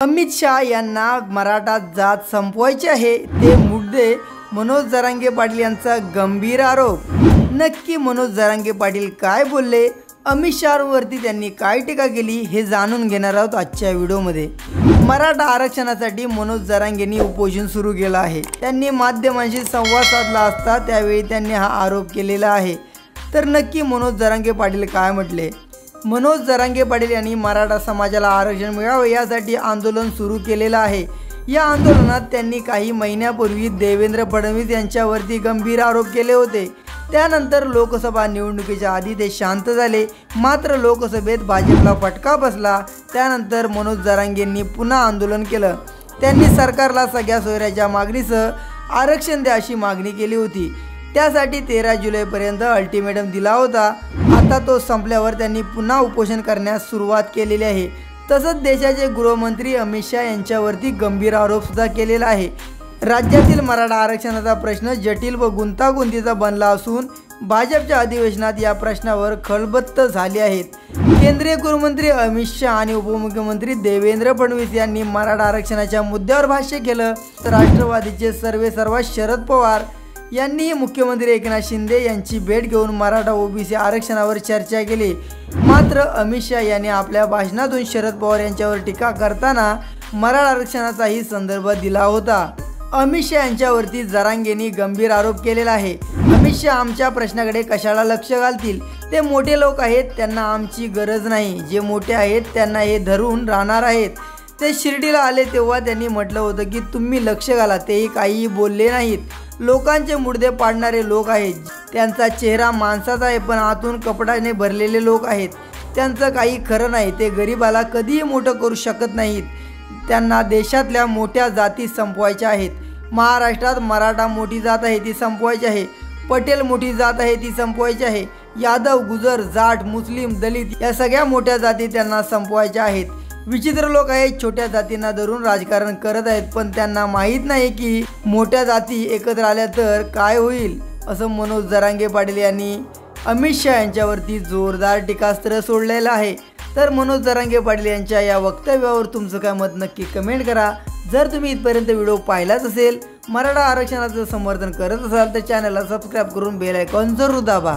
अमित शाह यांना मराठा जात संपवायची आहे, ते मुद्दे मनोज जरांगे पाटील यांचा गंभीर आरोप। नक्की मनोज जरांगे पाटील काय बोलले, अमित शाहवरती त्यांनी काय टीका केली हे जाणून घेणार आहोत आजच्या व्हिडिओमध्ये। मराठा आरक्षणासाठी मनोज जरांगेंनी उपोषण सुरू केलं आहे। त्यांनी माध्यमांशी संवाद साधला असता त्यावेळी त्यांनी हा आरोप केलेला आहे। तर नक्की मनोज जरांगे पाटील काय म्हटले। मनोज जरांगे पाटील यांनी मराठा समाजाला आरक्षण मिळावे यासाठी आंदोलन सुरू केलेलं आहे। या आंदोलनात त्यांनी काही महिन्यापूर्वी देवेंद्र फडणवीस यांच्यावरती गंभीर आरोप केले होते। त्यानंतर लोकसभा निवडणुकीच्या आधी ते शांत झाले, मात्र लोकसभेत भाजपला फटका बसला। त्यानंतर मनोज जरांगेंनी पुन्हा आंदोलन केलं। त्यांनी सरकारला सगळ्या सोयऱ्याच्या मागणीसह आरक्षण द्या अशी मागणी केली होती। त्यासाठी 13 जुलैपर्यंत अल्टिमेटम दिला होता। आता तो संपल्यावर त्यांनी पुन्हा उपोषण करण्यास सुरुवात केलेली आहे। तसंच देशाचे गृहमंत्री अमित शाह यांच्यावरती गंभीर आरोप सुद्धा केलेला आहे। राज्यातील मराठा आरक्षणाचा प्रश्न जटिल व गुंतागुंतीचा बनला असून भाजपच्या अधिवेशनात या प्रश्नावर खळबत्त झाले आहेत। केंद्रीय गृहमंत्री अमित शाह आणि उपमुख्यमंत्री देवेंद्र फडणवीस यांनी मराठा आरक्षणाच्या मुद्द्यावर भाष्य केलं, तर राष्ट्रवादीचे सर्वेसर्वा शरद पवार यांनी मुख्यमंत्री एकनाथ शिंदे यांची भेट घेऊन मराठा ओबीसी आरक्षणावर चर्चा केली। मात्र अमित शाह यांनी आपल्या भाषणातून शरद पवार यांच्यावर टीका करताना मराठा आरक्षणाचाही संदर्भ दिला होता। अमित शाह यांच्यावरती जरांगेंनी गंभीर आरोप केलेला आहे। अमित शाह आमच्या प्रश्नाकडे कशाला लक्ष घालतील, ते मोठे लोक आहेत, त्यांना आमची गरज नाही। जे मोठे आहेत त्यांना हे धरून राहणार आहेत। ते शिर्डीला आले तेव्हा त्यांनी म्हटलं होतं की तुम्ही लक्ष घाला, तेही काहीही बोलले नाहीत। लोकांचे मुडदे पाडणारे लोक आहेत, त्यांचा चेहरा माणसाचा आहे पण आतून कपडाने भरलेले लोक आहेत। त्यांचं काही खरं नाही, ते गरिबाला कधीही मोठं करू शकत नाहीत। त्यांना देशातल्या मोठ्या जाती संपवायच्या आहेत। महाराष्ट्रात मराठा मोठी जात आहे ती संपवायची आहे, पटेल मोठी जात आहे ती संपवायची आहे, यादव, गुजर, जाट, मुस्लिम, दलित या सगळ्या मोठ्या जाती त्यांना संपवायच्या आहेत। विचित्र लोक आहेत, छोट्या जातींना धरून राजकारण करत आहेत, पण त्यांना माहीत नाही की मोठ्या जाती एकत्र आल्या तर काय होईल, असं मनोज जरांगे पाटील यांनी अमित शाह यांच्यावरती जोरदार टीकास्त्र सोडलेलं आहे। तर मनोज जरांगे पाटील यांच्या या वक्तव्यावर तुमचं काय मत नक्की कमेंट करा। जर तुम्ही इथपर्यंत व्हिडिओ पाहिलाच असेल, मराठा आरक्षणाचं समर्थन करत असाल तर चॅनलला सबस्क्राईब करून बेल आयकॉन जरूर दाबा।